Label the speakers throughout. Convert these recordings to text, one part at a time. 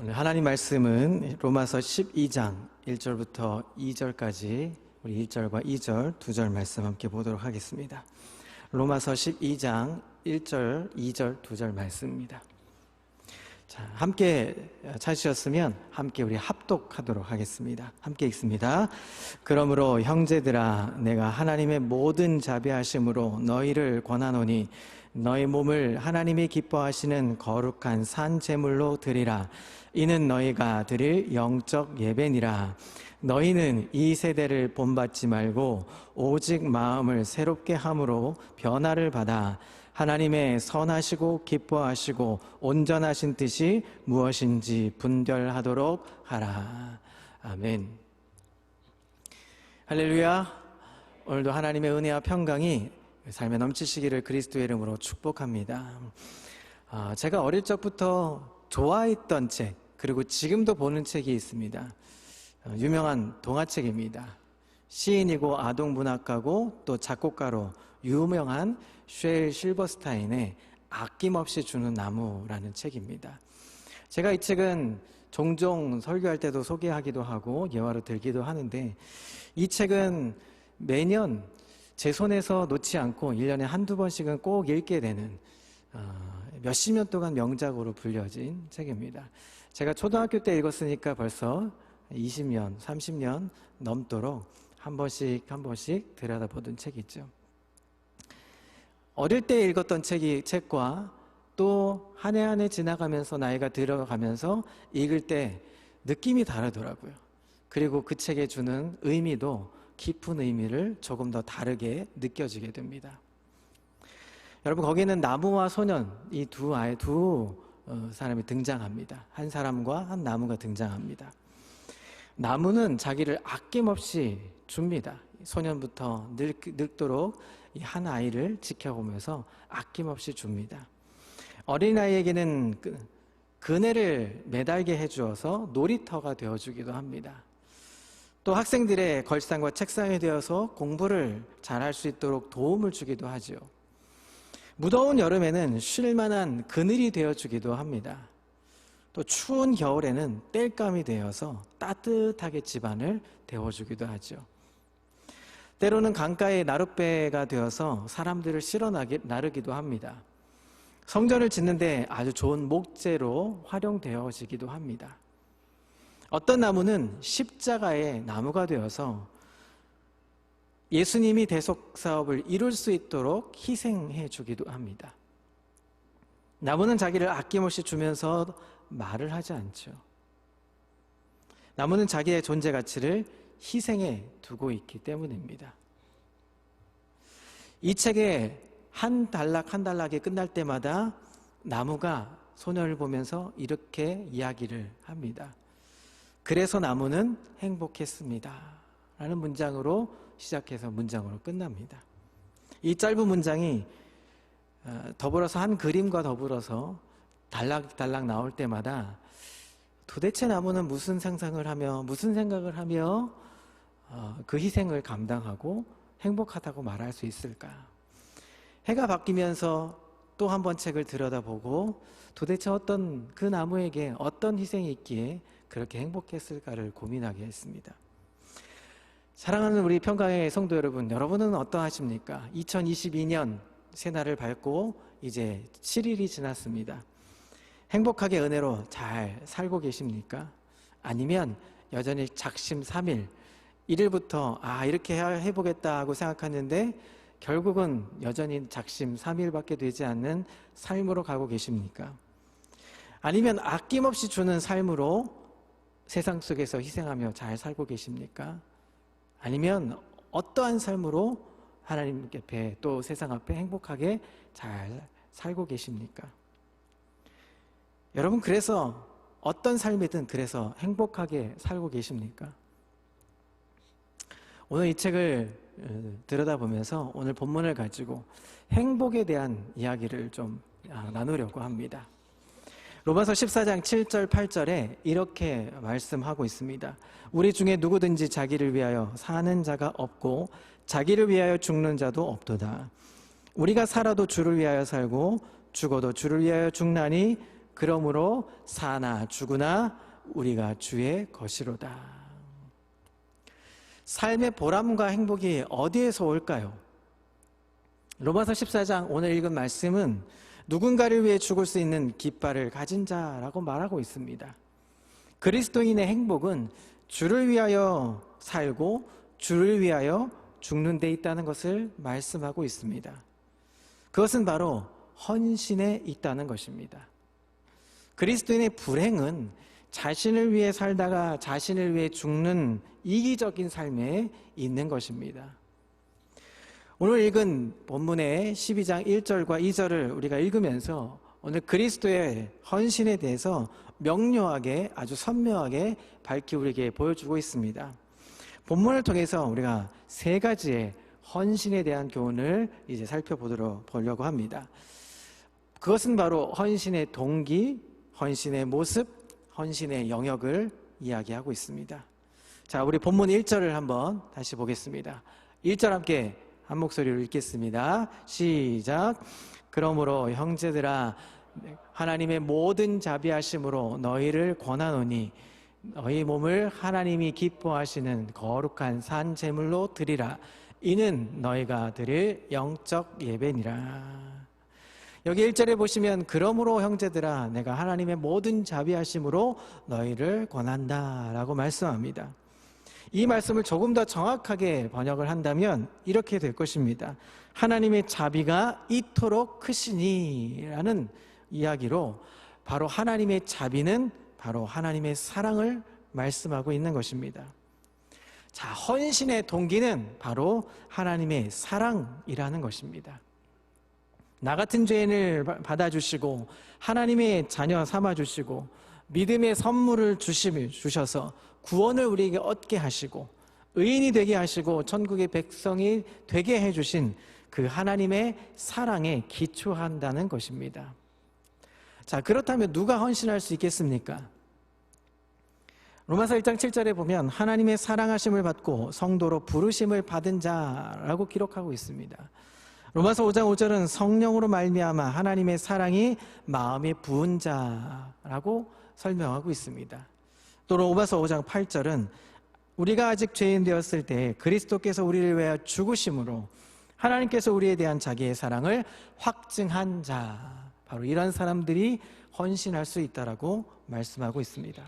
Speaker 1: 오늘 하나님 말씀은 로마서 12장 1절부터 2절까지 우리 1절과 2절, 2절 말씀 함께 보도록 하겠습니다. 로마서 12장 1절, 2절, 2절 말씀입니다. 자, 함께 찾으셨으면 함께 우리 합독하도록 하겠습니다. 함께 읽습니다. 그러므로 형제들아, 내가 하나님의 모든 자비하심으로 너희를 권하노니 너희 몸을 하나님이 기뻐하시는 거룩한 산 제물로 드리라. 이는 너희가 드릴 영적 예배니라. 너희는 이 세대를 본받지 말고 오직 마음을 새롭게 함으로 변화를 받아 하나님의 선하시고 기뻐하시고 온전하신 뜻이 무엇인지 분별하도록 하라. 아멘. 할렐루야. 오늘도 하나님의 은혜와 평강이 삶에 넘치시기를 그리스도의 이름으로 축복합니다. 제가 어릴 적부터 좋아했던 책, 그리고 지금도 보는 책이 있습니다. 유명한 동화책입니다. 시인이고 아동문학가고 또 작곡가로 유명한 쉘 실버스타인의 아낌없이 주는 나무라는 책입니다. 제가 이 책은 종종 설교할 때도 소개하기도 하고 예화로 들기도 하는데, 이 책은 매년 제 손에서 놓지 않고 1년에 한두 번씩은 꼭 읽게 되는 몇십 년 동안 명작으로 불려진 책입니다. 제가 초등학교 때 읽었으니까 벌써 20년, 30년 넘도록 한 번씩 들여다보던 책이죠. 어릴 때 읽었던 책과 또 한 해 한 해 지나가면서 나이가 들어가면서 읽을 때 느낌이 다르더라고요. 그리고 그 책에 주는 의미도 깊은 의미를 조금 더 다르게 느껴지게 됩니다. 여러분, 거기는 나무와 소년, 이 두 사람이 등장합니다. 한 사람과 한 나무가 등장합니다. 나무는 자기를 아낌없이 줍니다. 소년부터 늙도록 이 한 아이를 지켜보면서 아낌없이 줍니다. 어린아이에게는 그네를 매달게 해주어서 놀이터가 되어주기도 합니다. 또 학생들의 걸상과 책상이 되어서 공부를 잘할 수 있도록 도움을 주기도 하죠. 무더운 여름에는 쉴만한 그늘이 되어주기도 합니다. 또 추운 겨울에는 땔감이 되어서 따뜻하게 집안을 데워주기도 하죠. 때로는 강가의 나룻배가 되어서 사람들을 실어 나르기도 합니다. 성전을 짓는데 아주 좋은 목재로 활용되어지기도 합니다. 어떤 나무는 십자가의 나무가 되어서 예수님이 대속 사업을 이룰 수 있도록 희생해 주기도 합니다. 나무는 자기를 아낌없이 주면서 말을 하지 않죠. 나무는 자기의 존재 가치를 희생해 두고 있기 때문입니다. 이 책의 한 단락이 끝날 때마다 나무가 소년을 보면서 이렇게 이야기를 합니다. 그래서 나무는 행복했습니다. 라는 문장으로 시작해서 문장으로 끝납니다. 이 짧은 문장이 더불어서 한 그림과 더불어서 달락 나올 때마다 도대체 나무는 무슨 상상을 하며 무슨 생각을 하며 그 희생을 감당하고 행복하다고 말할 수 있을까? 해가 바뀌면서 또 한 번 책을 들여다보고 도대체 그 나무에게 어떤 희생이 있기에 그렇게 행복했을까를 고민하게 했습니다. 사랑하는 우리 평강의 성도 여러분, 여러분은 어떠하십니까? 2022년 새날을 밟고 이제 7일이 지났습니다. 행복하게 은혜로 잘 살고 계십니까? 아니면 여전히 작심 3일, 1일부터 이렇게 해보겠다 하고 생각하는데 결국은 여전히 작심 3일밖에 되지 않는 삶으로 가고 계십니까? 아니면 아낌없이 주는 삶으로 세상 속에서 희생하며 잘 살고 계십니까? 아니면 어떠한 삶으로 하나님 앞에 또 세상 앞에 행복하게 잘 살고 계십니까? 여러분, 그래서 어떤 삶이든 그래서 행복하게 살고 계십니까? 오늘 이 책을 들여다보면서 오늘 본문을 가지고 행복에 대한 이야기를 좀 나누려고 합니다. 로마서 14장 7절 8절에 이렇게 말씀하고 있습니다. 우리 중에 누구든지 자기를 위하여 사는 자가 없고 자기를 위하여 죽는 자도 없도다. 우리가 살아도 주를 위하여 살고 죽어도 주를 위하여 죽나니 그러므로 사나 죽으나 우리가 주의 것이로다. 삶의 보람과 행복이 어디에서 올까요? 로마서 14장 오늘 읽은 말씀은 누군가를 위해 죽을 수 있는 깃발을 가진 자라고 말하고 있습니다. 그리스도인의 행복은 주를 위하여 살고 주를 위하여 죽는 데 있다는 것을 말씀하고 있습니다. 그것은 바로 헌신에 있다는 것입니다. 그리스도인의 불행은 자신을 위해 살다가 자신을 위해 죽는 이기적인 삶에 있는 것입니다. 오늘 읽은 본문의 12장 1절과 2절을 우리가 읽으면서 오늘 그리스도의 헌신에 대해서 명료하게 아주 선명하게 밝히 우리에게 보여주고 있습니다. 본문을 통해서 우리가 세 가지의 헌신에 대한 교훈을 이제 살펴보려고 합니다. 그것은 바로 헌신의 동기, 헌신의 모습, 헌신의 영역을 이야기하고 있습니다. 자, 우리 본문 1절을 한번 다시 보겠습니다. 1절 함께 한 목소리로 읽겠습니다. 시작. 그러므로 형제들아 하나님의 모든 자비하심으로 너희를 권하노니 너희 몸을 하나님이 기뻐하시는 거룩한 산 제물로 드리라. 이는 너희가 드릴 영적 예배니라. 여기 1절에 보시면 그러므로 형제들아 내가 하나님의 모든 자비하심으로 너희를 권한다 라고 말씀합니다. 이 말씀을 조금 더 정확하게 번역을 한다면 이렇게 될 것입니다. 하나님의 자비가 이토록 크시니 라는 이야기로 바로 하나님의 자비는 바로 하나님의 사랑을 말씀하고 있는 것입니다. 자, 헌신의 동기는 바로 하나님의 사랑이라는 것입니다. 나 같은 죄인을 받아주시고 하나님의 자녀 삼아주시고 믿음의 선물을 주셔서 구원을 우리에게 얻게 하시고 의인이 되게 하시고 천국의 백성이 되게 해주신 그 하나님의 사랑에 기초한다는 것입니다. 자, 그렇다면 누가 헌신할 수 있겠습니까? 로마서 1장 7절에 보면 하나님의 사랑하심을 받고 성도로 부르심을 받은 자라고 기록하고 있습니다. 로마서 5장 5절은 성령으로 말미암아 하나님의 사랑이 마음에 부은 자라고 설명하고 있습니다. 또 로마서 5장 8절은 우리가 아직 죄인 되었을 때 그리스도께서 우리를 위하여 죽으심으로 하나님께서 우리에 대한 자기의 사랑을 확증한 자, 바로 이런 사람들이 헌신할 수 있다라고 말씀하고 있습니다.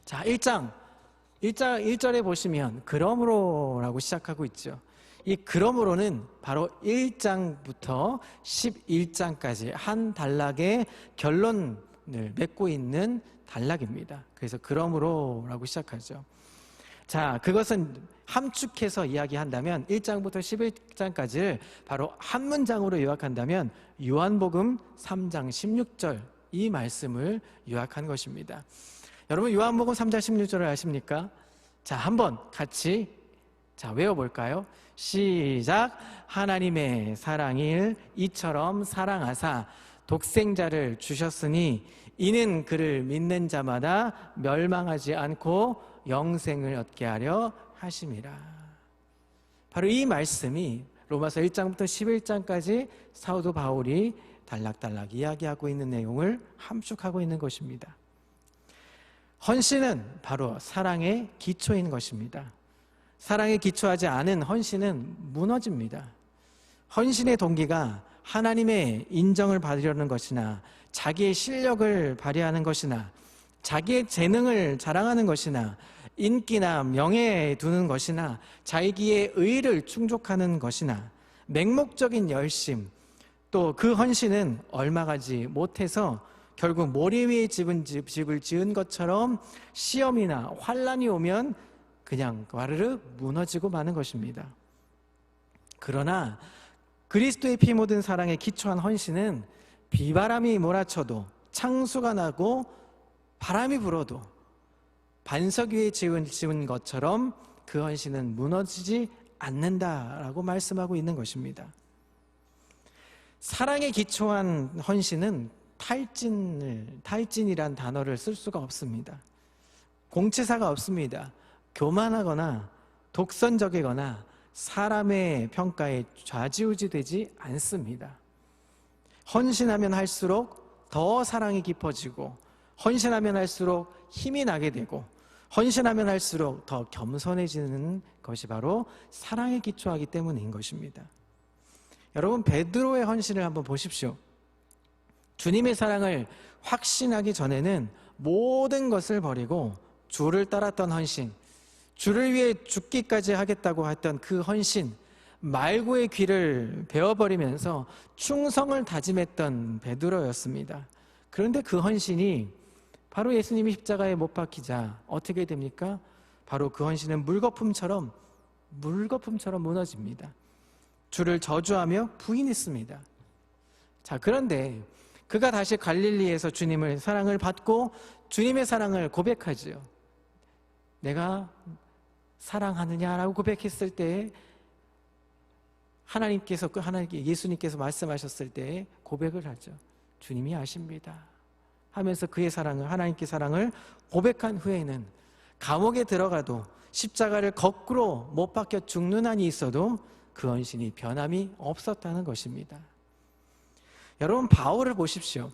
Speaker 1: 자, 1절에 보시면 그러므로라고 시작하고 있죠. 이 그러므로는 바로 1장부터 11장까지 한 단락의 결론을 맺고 있는 단락입니다. 그래서 그러므로라고 시작하죠. 자, 그것은 함축해서 이야기한다면 1장부터 11장까지를 바로 한 문장으로 요약한다면 요한복음 3장 16절 이 말씀을 요약한 것입니다. 여러분 요한복음 3장 16절을 아십니까? 자, 한번 같이 외워볼까요? 시작. 하나님의 사랑을 이처럼 사랑하사 독생자를 주셨으니 이는 그를 믿는 자마다 멸망하지 않고 영생을 얻게 하려 하심이라. 바로 이 말씀이 로마서 1장부터 11장까지 사도 바울이 단락단락 이야기하고 있는 내용을 함축하고 있는 것입니다. 헌신은 바로 사랑의 기초인 것입니다. 사랑에 기초하지 않은 헌신은 무너집니다. 헌신의 동기가 하나님의 인정을 받으려는 것이나 자기의 실력을 발휘하는 것이나 자기의 재능을 자랑하는 것이나 인기나 명예에 두는 것이나 자기의 의의를 충족하는 것이나 맹목적인 열심, 또 그 헌신은 얼마가지 못해서 결국 모래 위에 집을 지은 것처럼 시험이나 환난이 오면 그냥 와르르 무너지고 마는 것입니다. 그러나 그리스도의 피 묻은 사랑에 기초한 헌신은 비바람이 몰아쳐도 창수가 나고 바람이 불어도 반석 위에 지은 것처럼 그 헌신은 무너지지 않는다라고 말씀하고 있는 것입니다. 사랑에 기초한 헌신은 탈진이란 단어를 쓸 수가 없습니다. 공치사가 없습니다. 교만하거나 독선적이거나 사람의 평가에 좌지우지되지 않습니다. 헌신하면 할수록 더 사랑이 깊어지고 헌신하면 할수록 힘이 나게 되고 헌신하면 할수록 더 겸손해지는 것이 바로 사랑에 기초하기 때문인 것입니다. 여러분, 베드로의 헌신을 한번 보십시오. 주님의 사랑을 확신하기 전에는 모든 것을 버리고 주를 따랐던 헌신, 주를 위해 죽기까지 하겠다고 했던 그 헌신, 말고의 귀를 베어버리면서 충성을 다짐했던 베드로였습니다. 그런데 그 헌신이 바로 예수님이 십자가에 못 박히자 어떻게 됩니까? 바로 그 헌신은 물거품처럼 무너집니다. 주를 저주하며 부인했습니다. 자, 그런데 그가 다시 갈릴리에서 주님의 사랑을 받고 주님의 사랑을 고백하지요. 내가 사랑하느냐라고 고백했을 때 예수님께서 말씀하셨을 때 고백을 하죠. 주님이 아십니다 하면서 그의 사랑을, 하나님께 사랑을 고백한 후에는 감옥에 들어가도 십자가를 거꾸로 못 박혀 죽는 한이 있어도 그 헌신이 변함이 없었다는 것입니다. 여러분, 바울을 보십시오.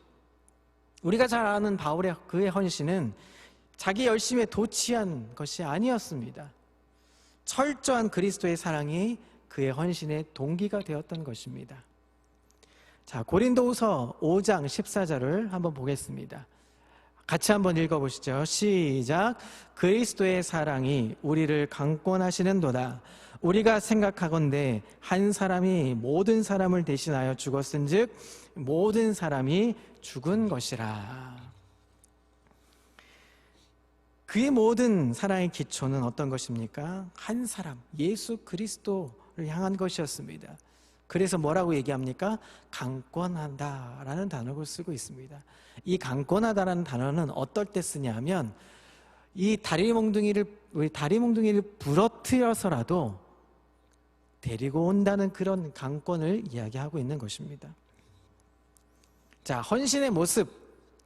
Speaker 1: 우리가 잘 아는 그의 헌신은 자기 열심에 도취한 것이 아니었습니다. 철저한 그리스도의 사랑이 그의 헌신의 동기가 되었던 것입니다. 자, 고린도후서 5장 14절을 한번 보겠습니다. 같이 한번 읽어보시죠. 시작. 그리스도의 사랑이 우리를 강권하시는도다. 우리가 생각하건대 한 사람이 모든 사람을 대신하여 죽었은즉 모든 사람이 죽은 것이라. 그의 모든 사랑의 기초는 어떤 것입니까? 한 사람, 예수 그리스도를 향한 것이었습니다. 그래서 뭐라고 얘기합니까? 강권하다라는 단어를 쓰고 있습니다. 이 강권하다라는 단어는 어떨 때 쓰냐면 이 다리 몽둥이를 부러뜨려서라도 데리고 온다는 그런 강권을 이야기하고 있는 것입니다. 자, 헌신의 모습,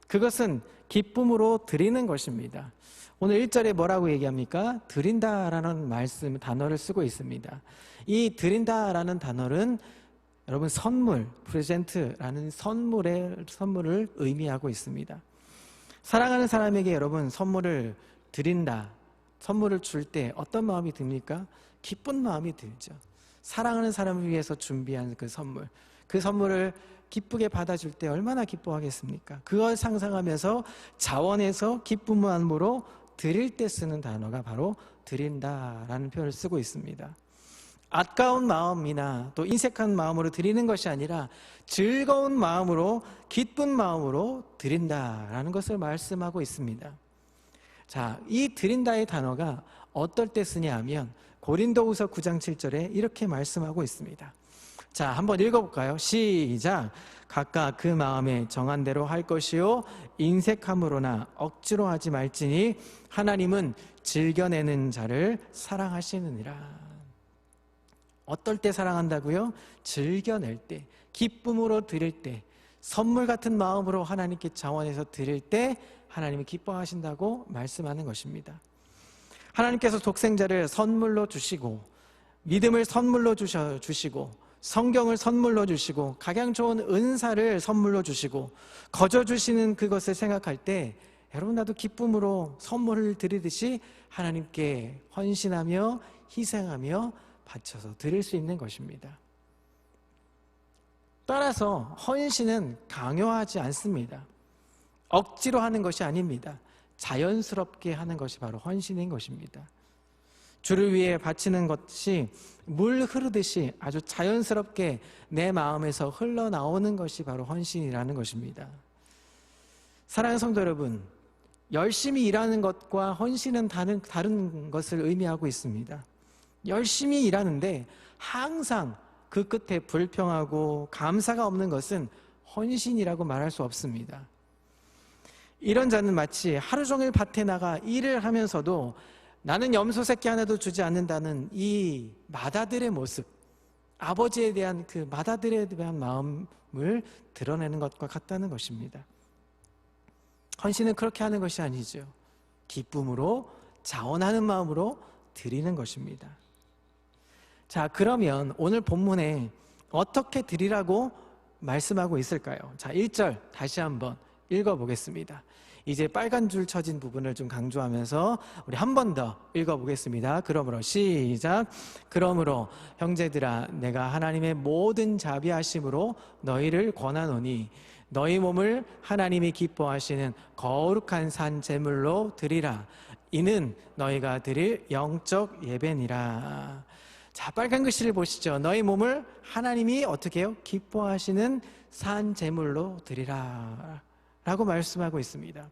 Speaker 1: 그것은 기쁨으로 드리는 것입니다. 오늘 1절에 뭐라고 얘기합니까? 드린다라는 단어를 쓰고 있습니다. 이 드린다라는 단어는 여러분 선물, 프레젠트라는 선물을 의미하고 있습니다. 사랑하는 사람에게 여러분 선물을 드린다, 선물을 줄 때 어떤 마음이 듭니까? 기쁜 마음이 들죠. 사랑하는 사람을 위해서 준비한 그 선물을 기쁘게 받아줄 때 얼마나 기뻐하겠습니까? 그걸 상상하면서 자원해서 기쁜 마음으로 드릴 때 쓰는 단어가 바로 드린다라는 표현을 쓰고 있습니다. 아까운 마음이나 또 인색한 마음으로 드리는 것이 아니라 즐거운 마음으로, 기쁜 마음으로 드린다라는 것을 말씀하고 있습니다. 자, 이 드린다의 단어가 어떨 때 쓰냐 하면 고린도후서 9장 7절에 이렇게 말씀하고 있습니다. 자, 한번 읽어볼까요? 시작. 각각 그 마음에 정한 대로 할 것이요 인색함으로나 억지로 하지 말지니 하나님은 즐겨내는 자를 사랑하시느니라. 어떨 때 사랑한다고요? 즐겨낼 때, 기쁨으로 드릴 때, 선물 같은 마음으로 하나님께 자원해서 드릴 때 하나님이 기뻐하신다고 말씀하는 것입니다. 하나님께서 독생자를 선물로 주시고 믿음을 선물로 주시고 성경을 선물로 주시고 가장 좋은 은사를 선물로 주시고 거저 주시는 그것을 생각할 때 여러분, 나도 기쁨으로 선물을 드리듯이 하나님께 헌신하며 희생하며 바쳐서 드릴 수 있는 것입니다. 따라서 헌신은 강요하지 않습니다. 억지로 하는 것이 아닙니다. 자연스럽게 하는 것이 바로 헌신인 것입니다. 주를 위해 바치는 것이 물 흐르듯이 아주 자연스럽게 내 마음에서 흘러나오는 것이 바로 헌신이라는 것입니다. 사랑하는 성도 여러분, 열심히 일하는 것과 헌신은 다른 것을 의미하고 있습니다. 열심히 일하는데 항상 그 끝에 불평하고 감사가 없는 것은 헌신이라고 말할 수 없습니다. 이런 자는 마치 하루 종일 밭에 나가 일을 하면서도 나는 염소 새끼 하나도 주지 않는다는 이 마다들의 모습, 아버지에 대한 그 마다들에 대한 마음을 드러내는 것과 같다는 것입니다. 헌신은 그렇게 하는 것이 아니죠. 기쁨으로, 자원하는 마음으로 드리는 것입니다. 자, 그러면 오늘 본문에 어떻게 드리라고 말씀하고 있을까요? 자, 1절 다시 한번 읽어보겠습니다. 이제 빨간 줄 쳐진 부분을 좀 강조하면서 우리 한 번 더 읽어보겠습니다. 그러므로 시작. 그러므로 형제들아 내가 하나님의 모든 자비하심으로 너희를 권하노니 너희 몸을 하나님이 기뻐하시는 거룩한 산 제물로 드리라. 이는 너희가 드릴 영적 예배니라. 자, 빨간 글씨를 보시죠. 너희 몸을 하나님이 어떻게 해요? 기뻐하시는 산 제물로 드리라 라고 말씀하고 있습니다.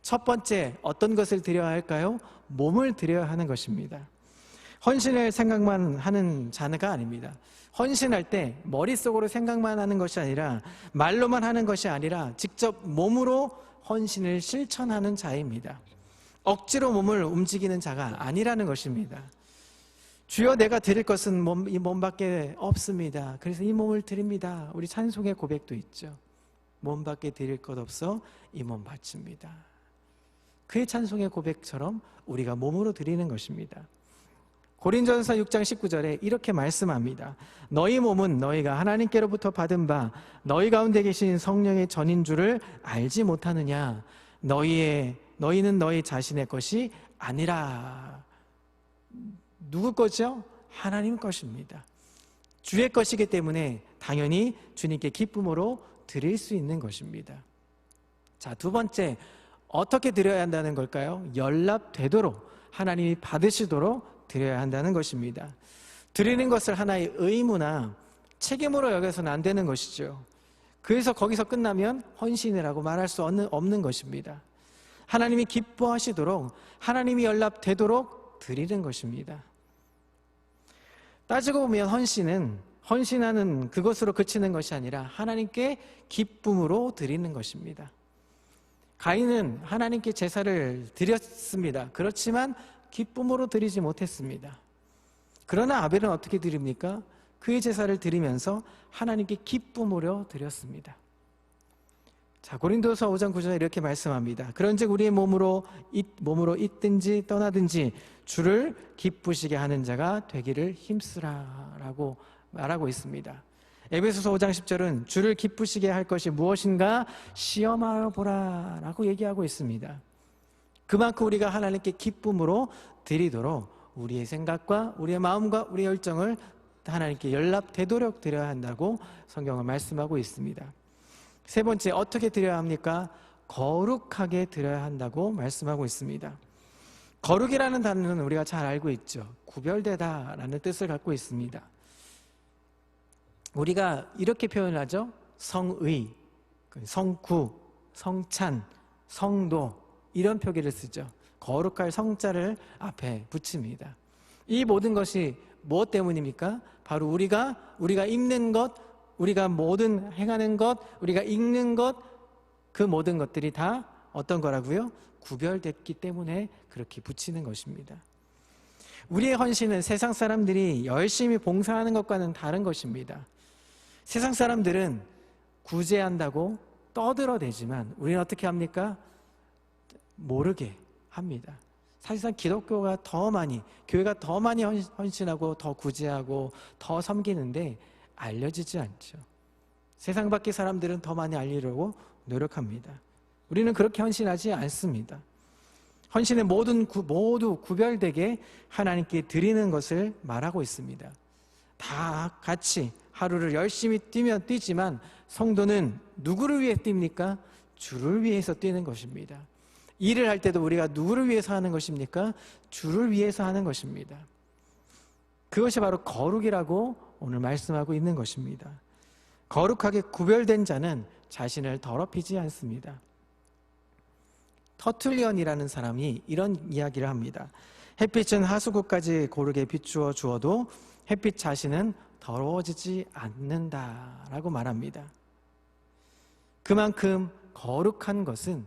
Speaker 1: 첫 번째 어떤 것을 드려야 할까요? 몸을 드려야 하는 것입니다. 헌신을 생각만 하는 자가 아닙니다. 헌신할 때 머릿속으로 생각만 하는 것이 아니라 말로만 하는 것이 아니라 직접 몸으로 헌신을 실천하는 자입니다. 억지로 몸을 움직이는 자가 아니라는 것입니다. 주여 내가 드릴 것은 이 몸밖에 없습니다. 그래서 이 몸을 드립니다. 우리 찬송의 고백도 있죠. 몸밖에 드릴 것 없어 이 몸 바칩니다. 그의 찬송의 고백처럼 우리가 몸으로 드리는 것입니다. 고린도전서 6장 19절에 이렇게 말씀합니다. 너희 몸은 너희가 하나님께로부터 받은 바 너희 가운데 계신 성령의 전인 줄을 알지 못하느냐. 너희는 너희 자신의 것이 아니라. 누구 거죠? 하나님 것입니다. 주의 것이기 때문에 당연히 주님께 기쁨으로 드릴 수 있는 것입니다. 자, 두 번째 어떻게 드려야 한다는 걸까요? 연락되도록 하나님이 받으시도록 드려야 한다는 것입니다. 드리는 것을 하나의 의무나 책임으로 여겨서는 안 되는 것이죠. 그래서 거기서 끝나면 헌신이라고 말할 수 없는 것입니다. 하나님이 기뻐하시도록 하나님이 연락되도록 드리는 것입니다. 따지고 보면 헌신하는 그것으로 그치는 것이 아니라 하나님께 기쁨으로 드리는 것입니다. 가인은 하나님께 제사를 드렸습니다. 그렇지만 기쁨으로 드리지 못했습니다. 그러나 아벨은 어떻게 드립니까? 그의 제사를 드리면서 하나님께 기쁨으로 드렸습니다. 자, 고린도서 5장 9절에 이렇게 말씀합니다. 그런즉 우리의 몸으로 있든지 떠나든지 주를 기쁘시게 하는 자가 되기를 힘쓰라라고 말하고 있습니다. 에베소서 5장 10절은 주를 기쁘시게 할 것이 무엇인가 시험하여 보라 라고 얘기하고 있습니다. 그만큼 우리가 하나님께 기쁨으로 드리도록 우리의 생각과 우리의 마음과 우리의 열정을 하나님께 연락되도록 드려야 한다고 성경은 말씀하고 있습니다. 세 번째 어떻게 드려야 합니까? 거룩하게 드려야 한다고 말씀하고 있습니다. 거룩이라는 단어는 우리가 잘 알고 있죠. 구별되다라는 뜻을 갖고 있습니다. 우리가 이렇게 표현하죠. 성의, 성구, 성찬, 성도 이런 표기를 쓰죠. 거룩할 성자를 앞에 붙입니다. 이 모든 것이 무엇 때문입니까? 바로 우리가 입는 것, 우리가 모든 행하는 것, 우리가 읽는 것, 그 모든 것들이 다 어떤 거라고요? 구별됐기 때문에 그렇게 붙이는 것입니다. 우리의 헌신은 세상 사람들이 열심히 봉사하는 것과는 다른 것입니다. 세상 사람들은 구제한다고 떠들어대지만 우리는 어떻게 합니까? 모르게 합니다. 사실상 기독교가 더 많이, 교회가 더 많이 헌신하고 더 구제하고 더 섬기는데 알려지지 않죠. 세상 밖의 사람들은 더 많이 알리려고 노력합니다. 우리는 그렇게 헌신하지 않습니다. 헌신의 모두 구별되게 하나님께 드리는 것을 말하고 있습니다. 다 같이 하루를 열심히 뛰지만 성도는 누구를 위해 뜁니까? 주를 위해서 뛰는 것입니다. 일을 할 때도 우리가 누구를 위해서 하는 것입니까? 주를 위해서 하는 것입니다. 그것이 바로 거룩이라고 오늘 말씀하고 있는 것입니다. 거룩하게 구별된 자는 자신을 더럽히지 않습니다. 터툴리언이라는 사람이 이런 이야기를 합니다. 햇빛은 하수구까지 고르게 비추어 주어도 햇빛 자신은 더러워지지 않는다라고 말합니다. 그만큼 거룩한 것은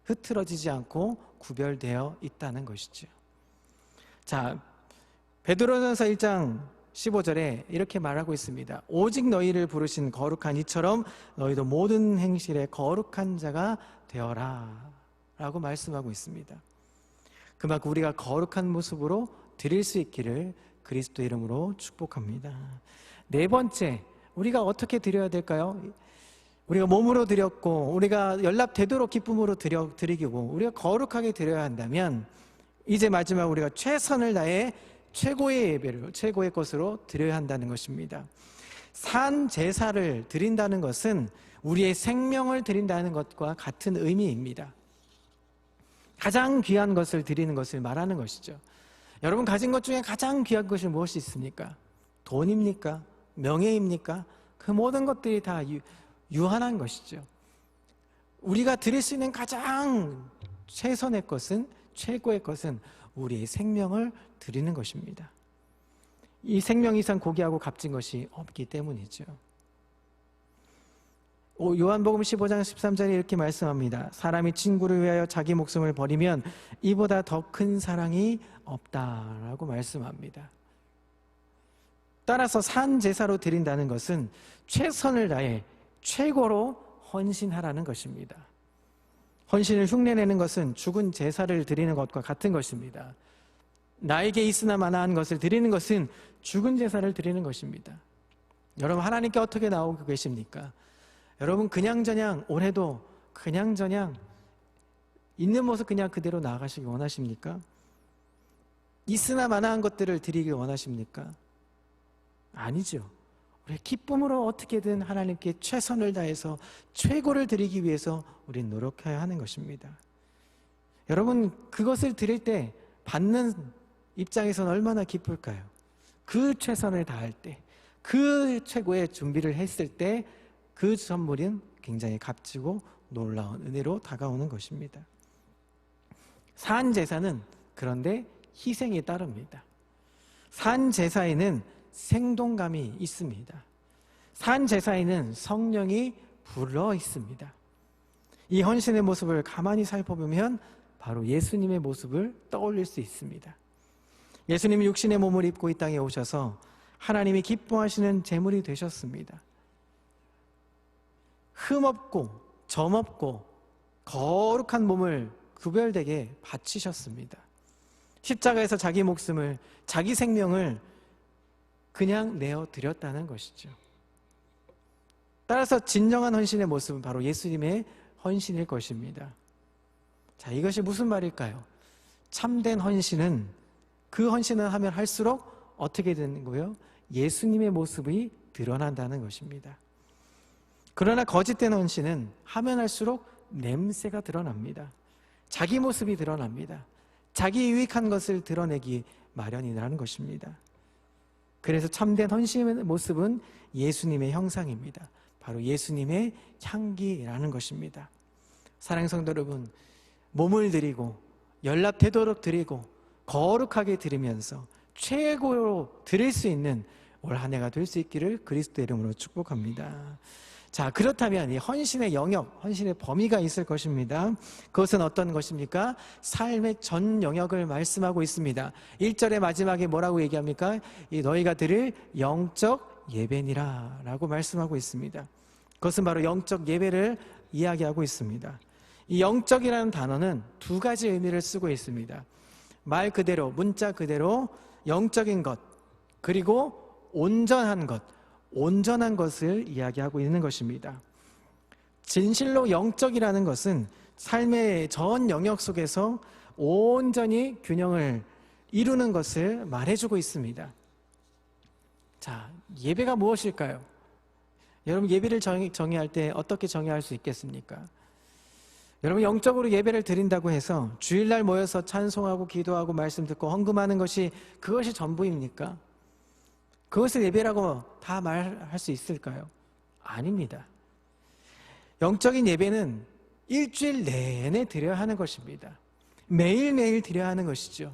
Speaker 1: 흐트러지지 않고 구별되어 있다는 것이죠. 자, 베드로전서 1장 15절에 이렇게 말하고 있습니다. 오직 너희를 부르신 거룩한 이처럼 너희도 모든 행실에 거룩한 자가 되어라 라고 말씀하고 있습니다. 그만큼 우리가 거룩한 모습으로 드릴 수 있기를 그리스도 이름으로 축복합니다. 네 번째, 우리가 어떻게 드려야 될까요? 우리가 몸으로 드렸고 우리가 연락되도록 기쁨으로 드리고 우리가 거룩하게 드려야 한다면 이제 마지막 우리가 최선을 다해 최고의 예배를 최고의 것으로 드려야 한다는 것입니다. 산 제사를 드린다는 것은 우리의 생명을 드린다는 것과 같은 의미입니다. 가장 귀한 것을 드리는 것을 말하는 것이죠. 여러분 가진 것 중에 가장 귀한 것이 무엇이 있습니까? 돈입니까? 명예입니까? 그 모든 것들이 다 유한한 것이죠. 우리가 드릴 수 있는 가장 최선의 것은, 최고의 것은 우리의 생명을 드리는 것입니다. 이 생명 이상 고귀하고 값진 것이 없기 때문이죠. 요한복음 15장 13절에 이렇게 말씀합니다. 사람이 친구를 위하여 자기 목숨을 버리면 이보다 더 큰 사랑이 없다라고 말씀합니다. 따라서 산 제사로 드린다는 것은 최선을 다해 최고로 헌신하라는 것입니다. 헌신을 흉내내는 것은 죽은 제사를 드리는 것과 같은 것입니다. 나에게 있으나 마나한 것을 드리는 것은 죽은 제사를 드리는 것입니다. 여러분 하나님께 어떻게 나오고 계십니까? 여러분 그냥저냥 올해도 그냥저냥 있는 모습 그냥 그대로 나아가시기 원하십니까? 있으나 마나한 것들을 드리기 원하십니까? 아니죠. 우리 기쁨으로 어떻게든 하나님께 최선을 다해서 최고를 드리기 위해서 우리는 노력해야 하는 것입니다. 여러분 그것을 드릴 때 받는 입장에서는 얼마나 기쁠까요? 그 최선을 다할 때, 그 최고의 준비를 했을 때 그 선물은 굉장히 값지고 놀라운 은혜로 다가오는 것입니다. 산 제사는 그런데 희생이 따릅니다. 산 제사에는 생동감이 있습니다. 산 제사에는 성령이 불어 있습니다. 이 헌신의 모습을 가만히 살펴보면 바로 예수님의 모습을 떠올릴 수 있습니다. 예수님이 육신의 몸을 입고 이 땅에 오셔서 하나님이 기뻐하시는 제물이 되셨습니다. 흠없고 점없고 거룩한 몸을 구별되게 바치셨습니다. 십자가에서 자기 목숨을, 자기 생명을 그냥 내어드렸다는 것이죠. 따라서 진정한 헌신의 모습은 바로 예수님의 헌신일 것입니다. 자, 이것이 무슨 말일까요? 참된 헌신은, 그 헌신을 하면 할수록 어떻게 되는 거예요? 예수님의 모습이 드러난다는 것입니다. 그러나 거짓된 헌신은 하면 할수록 냄새가 드러납니다. 자기 모습이 드러납니다. 자기 유익한 것을 드러내기 마련이라는 것입니다. 그래서 참된 헌신의 모습은 예수님의 형상입니다. 바로 예수님의 향기라는 것입니다. 사랑하는 성도 여러분, 몸을 드리고 연락되도록 드리고 거룩하게 드리면서 최고로 드릴 수 있는 올 한 해가 될 수 있기를 그리스도의 이름으로 축복합니다. 자, 그렇다면 이 헌신의 영역, 헌신의 범위가 있을 것입니다. 그것은 어떤 것입니까? 삶의 전 영역을 말씀하고 있습니다. 1절의 마지막에 뭐라고 얘기합니까? 이 너희가 드릴 영적 예배니라 라고 말씀하고 있습니다. 그것은 바로 영적 예배를 이야기하고 있습니다. 이 영적이라는 단어는 두 가지 의미를 쓰고 있습니다. 말 그대로, 문자 그대로 영적인 것, 그리고 온전한 것, 온전한 것을 이야기하고 있는 것입니다. 진실로 영적이라는 것은 삶의 전 영역 속에서 온전히 균형을 이루는 것을 말해주고 있습니다. 자, 예배가 무엇일까요? 여러분 예배를 정의할 때 어떻게 정의할 수 있겠습니까? 여러분 영적으로 예배를 드린다고 해서 주일날 모여서 찬송하고 기도하고 말씀 듣고 헌금하는 것이 그것이 전부입니까? 그것을 예배라고 다 말할 수 있을까요? 아닙니다. 영적인 예배는 일주일 내내 드려야 하는 것입니다. 매일매일 드려야 하는 것이죠.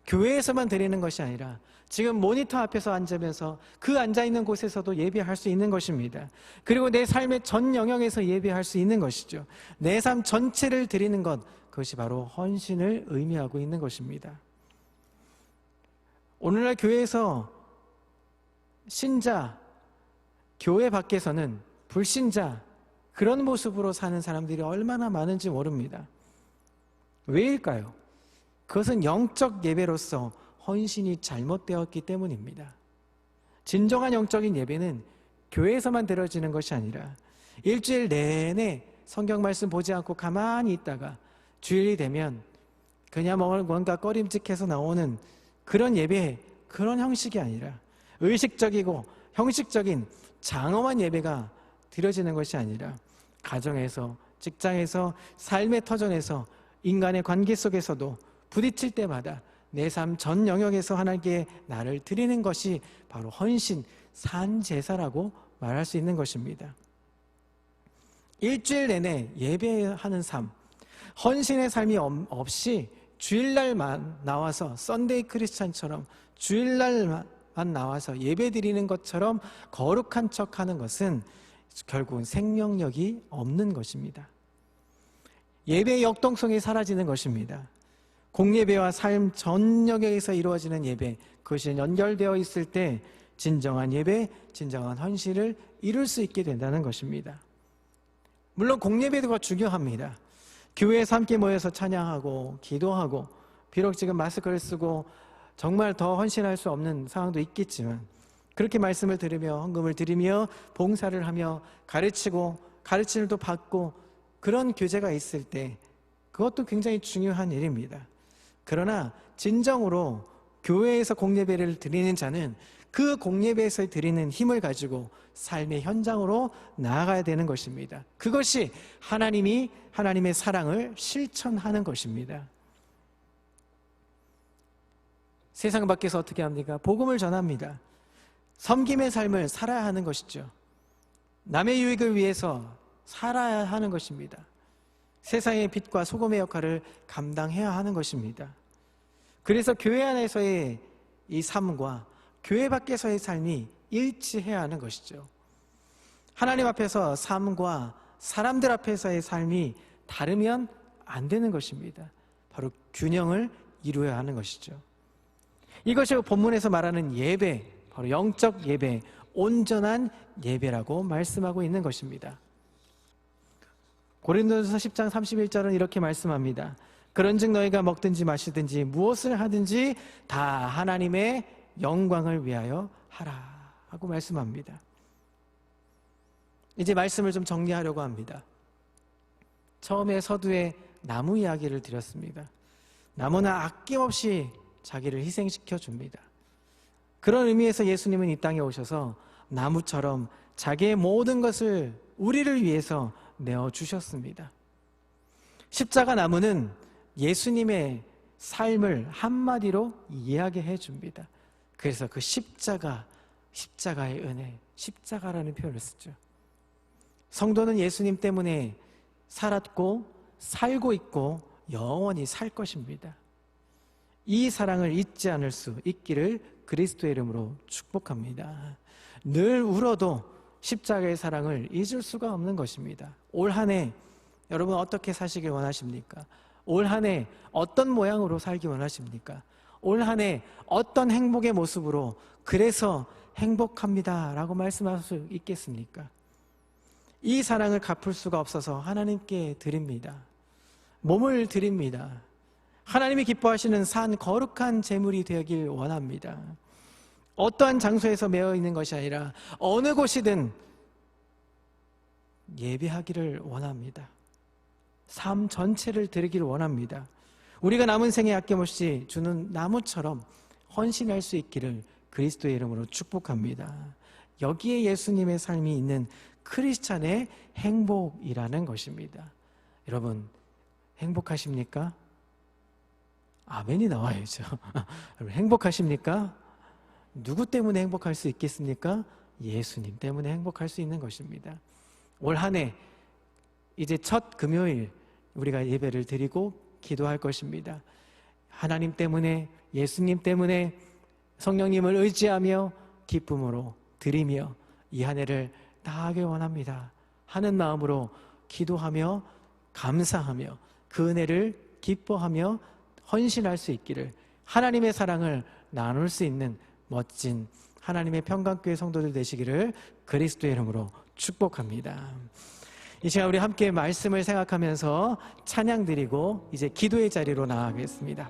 Speaker 1: 교회에서만 드리는 것이 아니라 지금 모니터 앞에서 앉으면서 그 앉아있는 곳에서도 예배할 수 있는 것입니다. 그리고 내 삶의 전 영역에서 예배할 수 있는 것이죠. 내 삶 전체를 드리는 것, 그것이 바로 헌신을 의미하고 있는 것입니다. 오늘날 교회에서 신자, 교회 밖에서는 불신자, 그런 모습으로 사는 사람들이 얼마나 많은지 모릅니다. 왜일까요? 그것은 영적 예배로서 헌신이 잘못되었기 때문입니다. 진정한 영적인 예배는 교회에서만 드려지는 것이 아니라 일주일 내내 성경 말씀 보지 않고 가만히 있다가 주일이 되면 그냥 뭔가 꺼림직해서 나오는 그런 예배, 그런 형식이 아니라 의식적이고 형식적인 장엄한 예배가 드려지는 것이 아니라 가정에서, 직장에서, 삶의 터전에서, 인간의 관계 속에서도 부딪힐 때마다 내 삶 전 영역에서 하나님께 나를 드리는 것이 바로 헌신, 산제사라고 말할 수 있는 것입니다. 일주일 내내 예배하는 삶, 헌신의 삶이 없이 주일날만 나와서 썬데이 크리스찬처럼 주일날만 나와서 예배 드리는 것처럼 거룩한 척하는 것은 결국은 생명력이 없는 것입니다. 예배의 역동성이 사라지는 것입니다. 공예배와 삶 전 영역에서 이루어지는 예배, 그것이 연결되어 있을 때 진정한 예배, 진정한 헌신을 이룰 수 있게 된다는 것입니다. 물론 공예배가 중요합니다. 교회에서 함께 모여서 찬양하고 기도하고, 비록 지금 마스크를 쓰고 정말 더 헌신할 수 없는 상황도 있겠지만, 그렇게 말씀을 들으며 헌금을 드리며 봉사를 하며 가르치고 가르침을 또 받고 그런 교제가 있을 때 그것도 굉장히 중요한 일입니다. 그러나 진정으로 교회에서 공예배를 드리는 자는 그 공예배에서 드리는 힘을 가지고 삶의 현장으로 나아가야 되는 것입니다. 그것이 하나님의 사랑을 실천하는 것입니다. 세상 밖에서 어떻게 합니까? 복음을 전합니다. 섬김의 삶을 살아야 하는 것이죠. 남의 유익을 위해서 살아야 하는 것입니다. 세상의 빛과 소금의 역할을 감당해야 하는 것입니다. 그래서 교회 안에서의 이 삶과 교회 밖에서의 삶이 일치해야 하는 것이죠. 하나님 앞에서 삶과 사람들 앞에서의 삶이 다르면 안 되는 것입니다. 바로 균형을 이루어야 하는 것이죠. 이것이 본문에서 말하는 예배, 바로 영적 예배, 온전한 예배라고 말씀하고 있는 것입니다. 고린도전서 10장 31절은 이렇게 말씀합니다. 그런즉 너희가 먹든지 마시든지 무엇을 하든지 다 하나님의 영광을 위하여 하라 하고 말씀합니다. 이제 말씀을 좀 정리하려고 합니다. 처음에 서두에 나무 이야기를 드렸습니다. 나무는 아낌없이 자기를 희생시켜 줍니다. 그런 의미에서 예수님은 이 땅에 오셔서 나무처럼 자기의 모든 것을 우리를 위해서 내어주셨습니다. 십자가 나무는 예수님의 삶을 한마디로 이야기해 줍니다. 그래서 그 십자가의 은혜, 십자가라는 표현을 쓰죠. 성도는 예수님 때문에 살았고 살고 있고 영원히 살 것입니다. 이 사랑을 잊지 않을 수 있기를 그리스도의 이름으로 축복합니다. 늘 울어도 십자가의 사랑을 잊을 수가 없는 것입니다. 올 한 해 여러분 어떻게 사시길 원하십니까? 올 한 해 어떤 모양으로 살기 원하십니까? 올 한 해 어떤 행복의 모습으로 그래서 행복합니다 라고 말씀할 수 있겠습니까? 이 사랑을 갚을 수가 없어서 하나님께 드립니다. 몸을 드립니다. 하나님이 기뻐하시는 산 거룩한 제물이 되길 원합니다. 어떠한 장소에서 매여 있는 것이 아니라 어느 곳이든 예배하기를 원합니다. 삶 전체를 드리기를 원합니다. 우리가 남은 생에 아낌없이 주는 나무처럼 헌신할 수 있기를 그리스도의 이름으로 축복합니다. 여기에 예수님의 삶이 있는 크리스찬의 행복이라는 것입니다. 여러분 행복하십니까? 아멘이 나와야죠. 행복하십니까? 누구 때문에 행복할 수 있겠습니까? 예수님 때문에 행복할 수 있는 것입니다. 올 한 해 이제 첫 금요일 우리가 예배를 드리고 기도할 것입니다. 하나님 때문에, 예수님 때문에 성령님을 의지하며 기쁨으로 드리며 이 한 해를 나아가길 원합니다 하는 마음으로 기도하며 감사하며 그 은혜를 기뻐하며 헌신할 수 있기를, 하나님의 사랑을 나눌 수 있는 멋진 하나님의 평강교회 성도들 되시기를 그리스도의 이름으로 축복합니다. 이 시간 우리 함께 말씀을 생각하면서 찬양 드리고 이제 기도의 자리로 나아가겠습니다.